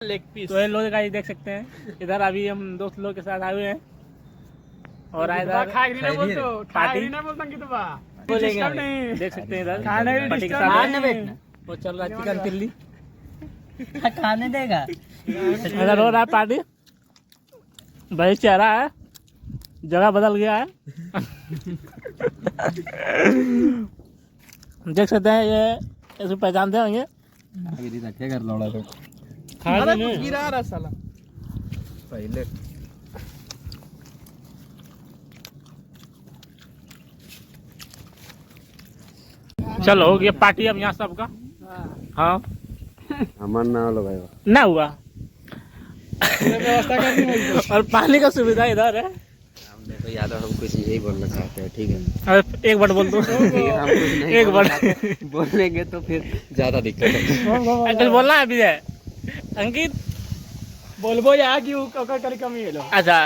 Leg piece. तो ये लोग गाइस देख सकते हैं, इधर अभी हम दोस्त लोग के साथ आए हुए हैं और इधर खाएगी ना बोल तो पार्टी खाएगी ना बोलता कि तो बा बोलेंगे डिस्टर्ब नहीं देख सकते हैं इधर खाने की पार्टी के डिस्टर्ब साथ खाने बैठना वो चल रहा है चिकन चिल्ली। खाने देगा। इधर हो रहा है पार्टी, भाई चेहरा है, जगह बदल गया है। देख सकते हैं ये इसको पहचानते होंगे। क्या कर लौड़ा तो अरे कुछ गिरा रहा साला पहले चलो हो गया पार्टी अब यहाँ सबका। हाँ हमार ना लो भाई ना हुआ व्यवस्था करनी होगी। और पानी का सुविधा इधर है। देखो यादव हम कुछ यही बोलना चाहते हैं, ठीक है। अरे एक बार बोल दो। हम कुछ नहीं एक बार बोलेंगे तो फिर ज्यादा दिक्कत है। कुछ बोलना है विजय अंकित। बोलबो या कि ओकर करी कमी है लो। अच्छा